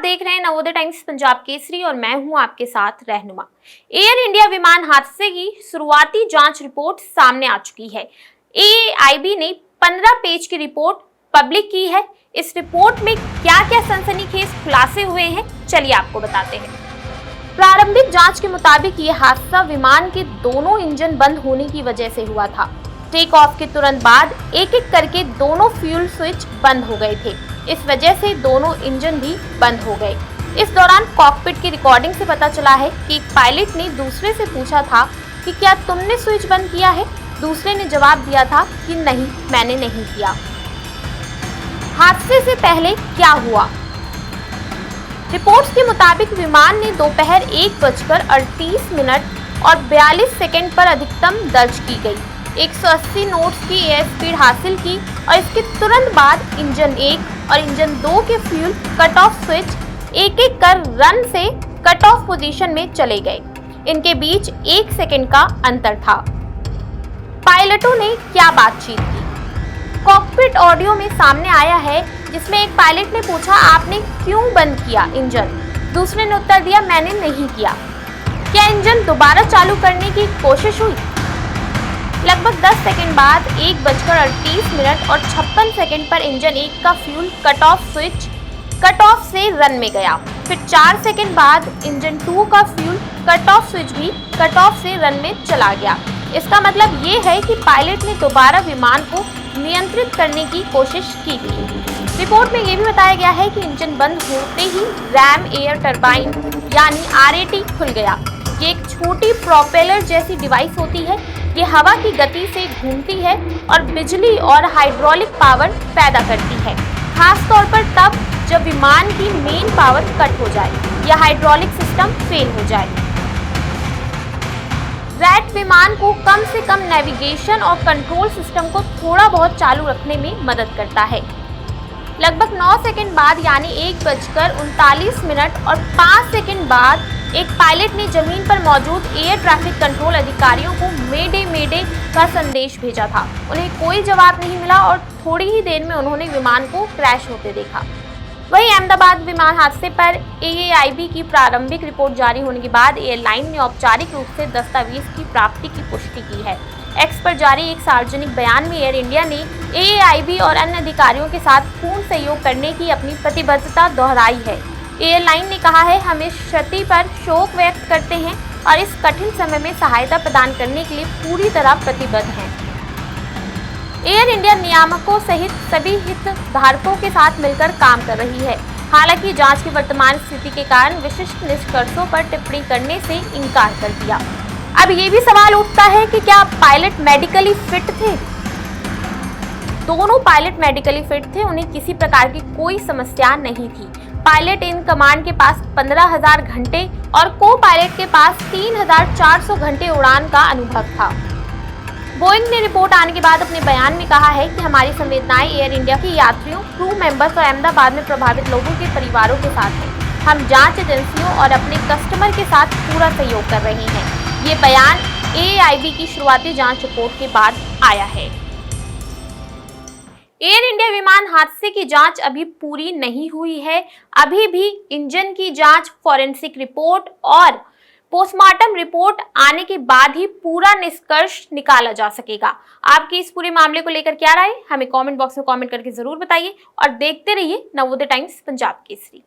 देख रहे हैं नवोदय टाइम्स पंजाब केसरी और मैं हूं आपके साथ रहनुमा। एयर इंडिया विमान हादसे की शुरुआती जांच रिपोर्ट सामने आ चुकी है। एएआईबी ने 15 पेज की रिपोर्ट पब्लिक की है। इस रिपोर्ट में क्या-क्या सनसनीखेज खुलासे हुए हैं, चलिए आपको बताते हैं। प्रारंभिक जांच के मुताबिक ये हादसा विमान के दोनों इंजन बंद होने की वजह से हुआ था। टेक ऑफ के तुरंत बाद एक-एक करके दोनों फ्यूल स्विच बंद हो गए थे। इस वजह से दोनों इंजन भी बंद हो गए। इस दौरान कॉकपिट की रिकॉर्डिंग से पता चला है कि एक पायलट ने दूसरे से पूछा था कि क्या तुमने स्विच बंद किया है? दूसरे ने जवाब दिया था कि नहीं, मैंने नहीं किया। हादसे से पहले क्या हुआ? रिपोर्ट्स के मुताबिक विमान ने दोपहर 1:38 और 42 सेकंड पर अधिकतम दर्ज की गई 180 नोट्स की एयर स्पीड हासिल की और इसके तुरंत बाद इंजन 1 और इंजन 2 के फ्यूल कट ऑफ स्विच एक-एक कर रन से कट ऑफ पोजीशन में चले गए। इनके बीच 1 सेकंड का अंतर था। पायलटों ने क्या बातचीत की? कॉकपिट ऑडियो में सामने आया है, जिसमें एक पायलट ने पूछा, आपने क्यों बंद किया इंजन? दूसरे ने उत्तर दिया, मैंने नहीं किया। क्या इंजन दोबारा चालू करने की कोशिश हुई? लगभग 10 सेकंड बाद 1:38 और 56 सेकंड पर इंजन 1 का fuel cut off switch cut off से रन में गया। फिर 4 सेकंड बाद इंजन 2 का फ्यूल कट ऑफ स्विच भी कट ऑफ से रन में चला गया। इसका मतलब ये है कि पायलट ने दोबारा विमान को नियंत्रित करने की कोशिश की थी। रिपोर्ट में ये भी बताया गया है कि इंजन बंद होते ही रैम एयर टरबाइन यानी RAT खुल गया। ये एक छोटी प्रोपेलर जैसी डिवाइस होती है। ये हवा की गति से घूमती है और बिजली और हाइड्रोलिक पावर पैदा करती है, खास तौर पर तब जब विमान की मेन पावर कट हो जाए या हाइड्रोलिक सिस्टम फेल हो जाए। रैट विमान को कम से कम नेविगेशन और कंट्रोल सिस्टम को थोड़ा बहुत चालू रखने में मदद करता है। लगभग 9 सेकंड बाद यानी 1:39 और 5 सेकंड बाद एक पायलट ने जमीन पर मौजूद एयर ट्रैफिक कंट्रोल अधिकारियों को मेडे का संदेश भेजा था। उन्हें कोई जवाब नहीं मिला और थोड़ी ही देर में उन्होंने विमान को क्रैश होते देखा। वहीं अहमदाबाद विमान हादसे पर एएआईबी की प्रारंभिक रिपोर्ट जारी होने के बाद एयरलाइन ने औपचारिक रूप से दस्तावेज की प्राप्ति की पुष्टि की है। एक्स पर जारी एक सार्वजनिक बयान में एयर इंडिया ने एएआईबी और अन्य अधिकारियों के साथ पूर्ण सहयोग करने की अपनी प्रतिबद्धता दोहराई है। एयरलाइन ने कहा है, हम इस क्षति पर शोक व्यक्त करते हैं और इस कठिन समय में सहायता प्रदान करने के लिए पूरी तरह प्रतिबद्ध हैं। एयर इंडिया नियामकों सहित सभी हितधारकों के साथ मिलकर काम कर रही है। हालांकि जांच की वर्तमान स्थिति के कारण विशिष्ट निष्कर्षों पर टिप्पणी करने से इनकार कर दिया। अब ये भी सवाल उठता है कि क्या पायलट मेडिकली फिट थे? दोनों पायलट मेडिकली फिट थे, उन्हें किसी प्रकार की कोई समस्या नहीं थी। पायलट इन कमांड के पास 15,000 घंटे और को पायलट के पास 3,400 घंटे उड़ान का अनुभव था। बोइंग ने रिपोर्ट आने के बाद अपने बयान में कहा है कि हमारी संवेदनाएं एयर इंडिया के यात्रियों, क्रू मेंबर्स और अहमदाबाद में प्रभावित लोगों के परिवारों के साथ हैं। हम जांच एजेंसियों और अपने कस्टमर के साथ पूरा सहयोग कर रहे हैं। ये बयान एएआईबी की शुरुआती जांच रिपोर्ट के बाद आया है। एयर इंडिया विमान हादसे की जांच अभी पूरी नहीं हुई है। अभी भी इंजन की जांच, फॉरेंसिक रिपोर्ट और पोस्टमार्टम रिपोर्ट आने के बाद ही पूरा निष्कर्ष निकाला जा सकेगा। आपकी इस पूरे मामले को लेकर क्या राय, हमें कमेंट बॉक्स में कमेंट करके जरूर बताइए और देखते रहिए नवोदय टाइम्स पंजाब केसरी।